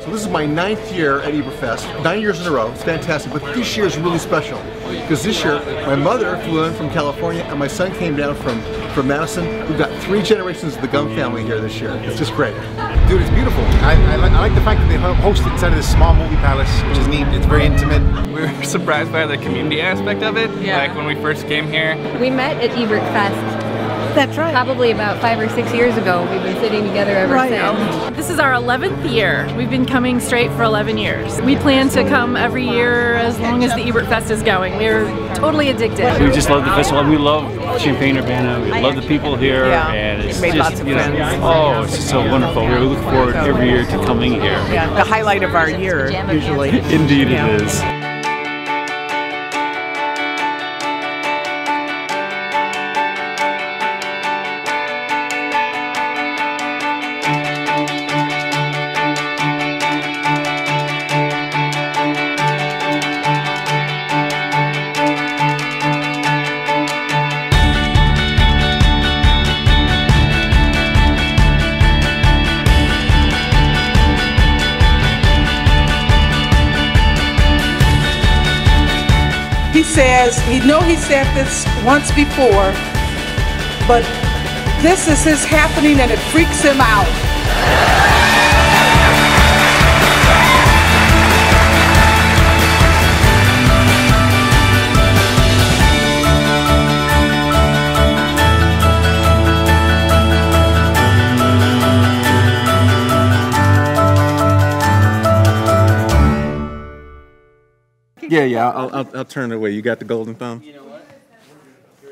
So this is my 9th year at Ebertfest, 9 years in a row. It's fantastic, but this year is really special because this year my mother flew in from California and my son came down from Madison. We've got 3 generations of the Gum family here this year. It's just great. Dude, it's beautiful. I like the fact that they host it inside of this small movie palace, which is neat. It's very intimate. We were surprised by the community aspect of it. Yeah. Like when we first came here. We met at Ebertfest. That's right. Probably about 5 or 6 years ago. We've been sitting together ever since. This is our 11th year. We've been coming straight for 11 years. We plan to come every year as long as the Ebertfest is going. We're totally addicted. We just love the festival. We love Champaign-Urbana. We love the people here, and it's made just, lots of friends. oh, it's just so wonderful. We look forward every year to coming here. Yeah, the highlight of our year, usually. Indeed it is. He says, he said this once before, but this is his happening and it freaks him out. Yeah, I'll turn it away. You got the golden thumb? You know what? Here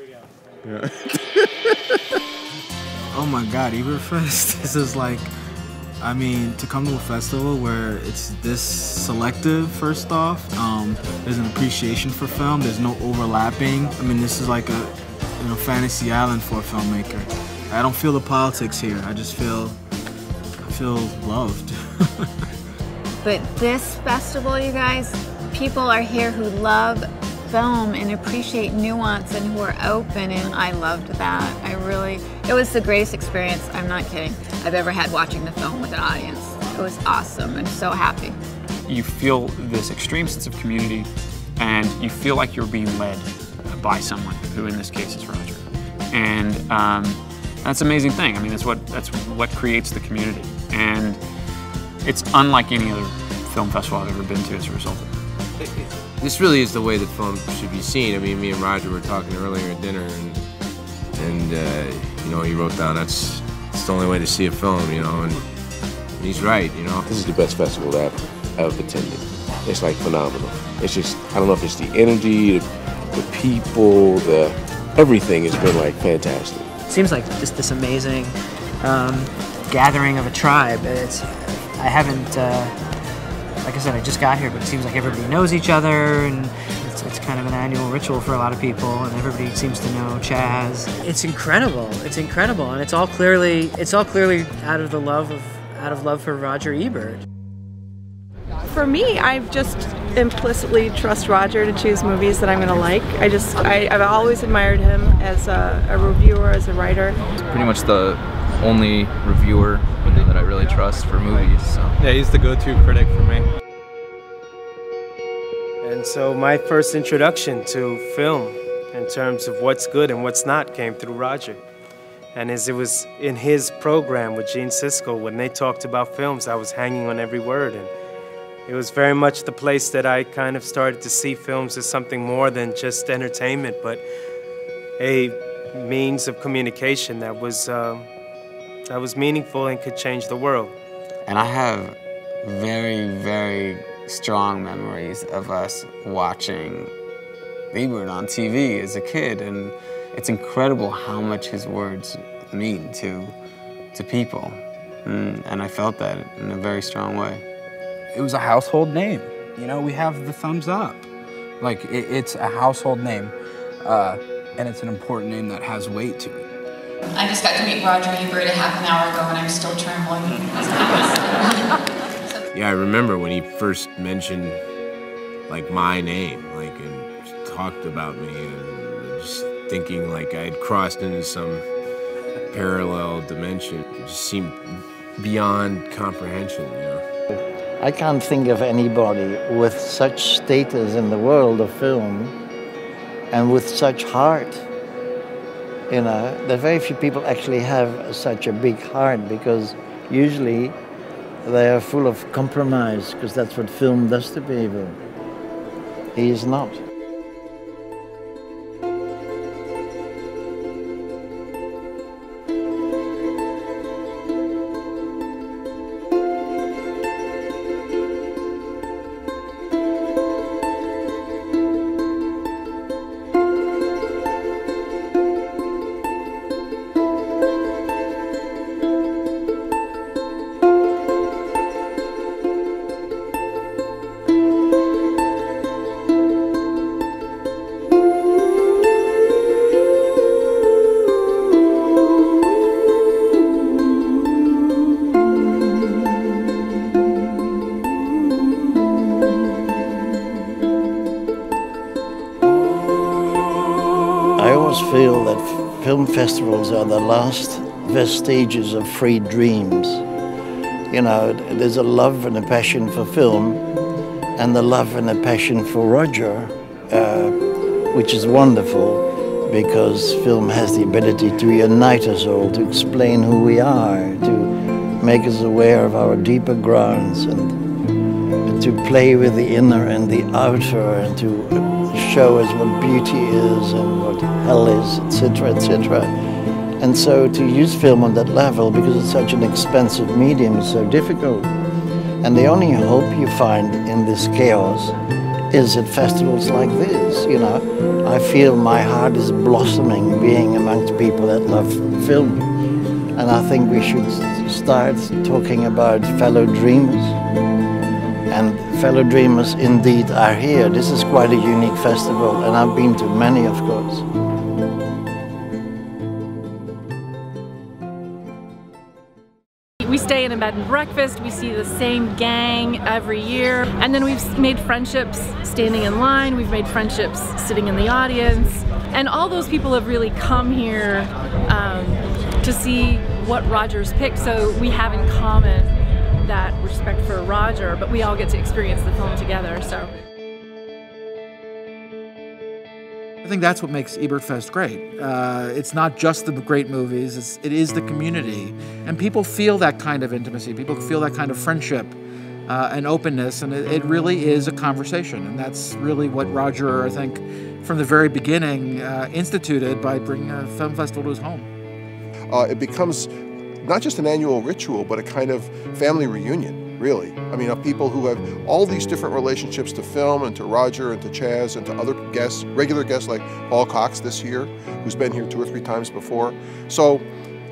we go. Oh my God, Ebertfest. This is like, I mean, to come to a festival where it's this selective, first off, there's an appreciation for film, there's no overlapping. I mean, this is like a fantasy island for a filmmaker. I don't feel the politics here. I just feel loved. But this festival, you guys, people are here who love film and appreciate nuance and who are open, and I loved that. It was the greatest experience, I'm not kidding, I've ever had watching the film with an audience. It was awesome. I'm so happy. You feel this extreme sense of community, and you feel like you're being led by someone, who in this case is Roger. And that's an amazing thing. I mean, that's what creates the community. And it's unlike any other film festival I've ever been to as a result of it. This really is the way that film should be seen. I mean, me and Roger were talking earlier at dinner, and you know, he wrote down it's the only way to see a film, you know, and he's right, you know. This is the best festival that I've attended. It's like phenomenal. It's just, I don't know if it's the energy, the people, everything has been like fantastic. It seems like just this amazing gathering of a tribe. I haven't, like I said, I just got here, but it seems like everybody knows each other, and it's kind of an annual ritual for a lot of people, and everybody seems to know Chaz. It's incredible. It's incredible, and it's all clearly out of love for Roger Ebert. For me, I just implicitly trust Roger to choose movies that I'm going to like. I've always admired him as a reviewer, as a writer. He's pretty much the only reviewer that I really trust for movies. So. Yeah, he's the go-to critic for me. And so my first introduction to film in terms of what's good and what's not came through Roger. And as it was in his program with Gene Siskel, when they talked about films, I was hanging on every word. And it was very much the place that I kind of started to see films as something more than just entertainment, but a means of communication that was meaningful and could change the world. And I have very, very strong memories of us watching Ebert on TV as a kid, and it's incredible how much his words mean to people. And I felt that in a very strong way. It was a household name. You know, we have the thumbs up. Like, it's a household name, and it's an important name that has weight to it. I just got to meet Roger Ebert a half an hour ago, and I'm still trembling. Yeah, I remember when he first mentioned, like, my name, like, and talked about me, and just thinking, like, I'd crossed into some parallel dimension. It just seemed beyond comprehension, you know. I can't think of anybody with such status in the world of film and with such heart. You know, that very few people actually have such a big heart, because usually they are full of compromise, because that's what film does to people. He is not. I feel that film festivals are the last vestiges of free dreams. You know, there's a love and a passion for film, and the love and a passion for Roger, which is wonderful, because film has the ability to unite us all, to explain who we are, to make us aware of our deeper grounds, and to play with the inner and the outer, and to show us what beauty is and what hell is, etc., etc. And so to use film on that level, because it's such an expensive medium, is so difficult. And the only hope you find in this chaos is at festivals like this. You know, I feel my heart is blossoming being amongst people that love film. And I think we should start talking about fellow dreamers. And fellow dreamers indeed are here. This is quite a unique festival, and I've been to many, of course. We stay in a bed and breakfast, we see the same gang every year, and then we've made friendships standing in line, we've made friendships sitting in the audience, and all those people have really come here to see what Roger's picked, so we have in common that respect for Roger, but we all get to experience the film together. So I think that's what makes Ebertfest great. It's not just the great movies, it is the community. And people feel that kind of intimacy, people feel that kind of friendship and openness, and it really is a conversation. And that's really what Roger, I think, from the very beginning, instituted by bringing a film festival to his home. It becomes not just an annual ritual, but a kind of family reunion, really. I mean, of people who have all these different relationships to film and to Roger and to Chaz and to other guests, regular guests like Paul Cox this year, who's been here 2 or 3 times before. So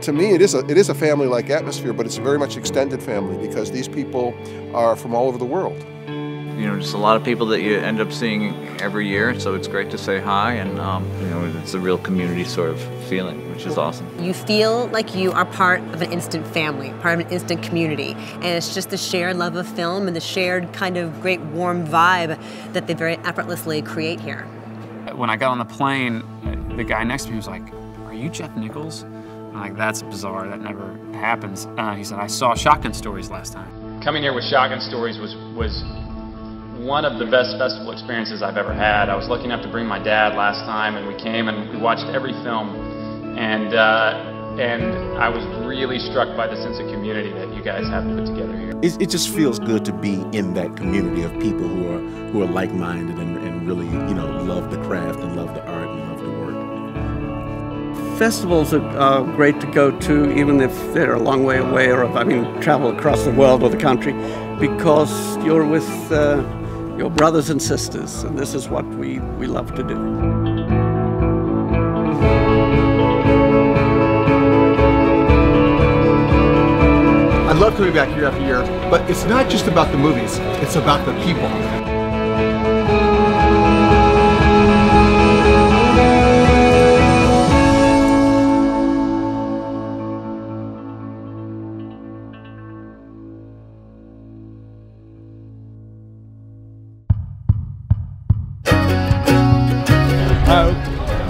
to me, it is a family-like atmosphere, but it's a very much extended family, because these people are from all over the world. You know, just a lot of people that you end up seeing every year, so it's great to say hi, and you know, it's a real community sort of feeling, which is awesome. You feel like you are part of an instant family, part of an instant community, and it's just the shared love of film and the shared kind of great warm vibe that they very effortlessly create here. When I got on the plane, the guy next to me was like, "Are you Jeff Nichols?" I'm like, "That's bizarre, that never happens." He said, "I saw Shotgun Stories last time." Coming here with Shotgun Stories was one of the best festival experiences I've ever had. I was lucky enough to bring my dad last time, and we came and we watched every film, and I was really struck by the sense of community that you guys have put together here. It just feels good to be in that community of people who are like-minded and really, you know, love the craft and love the art and love the work. Festivals are great to go to, even if they're a long way away, or if travel across the world or the country, because you're with your brothers and sisters, and this is what we love to do. I love coming back year after year, but it's not just about the movies, it's about the people.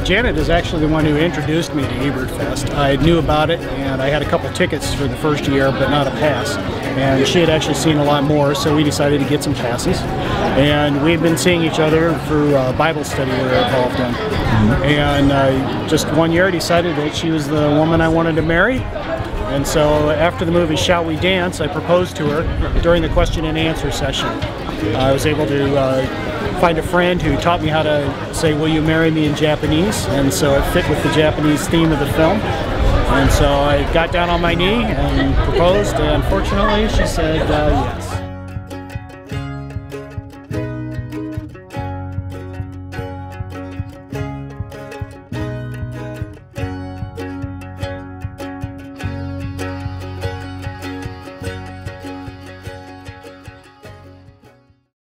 Janet is actually the one who introduced me to Ebertfest. I knew about it, and I had a couple tickets for the first year, but not a pass. And she had actually seen a lot more, so we decided to get some passes. And we've been seeing each other through Bible study we were involved in. And just one year I decided that she was the woman I wanted to marry. And so after the movie Shall We Dance, I proposed to her during the question and answer session. I was able to find a friend who taught me how to say, "Will you marry me?" in Japanese, and so it fit with the Japanese theme of the film. And so I got down on my knee and proposed, and fortunately she said yes.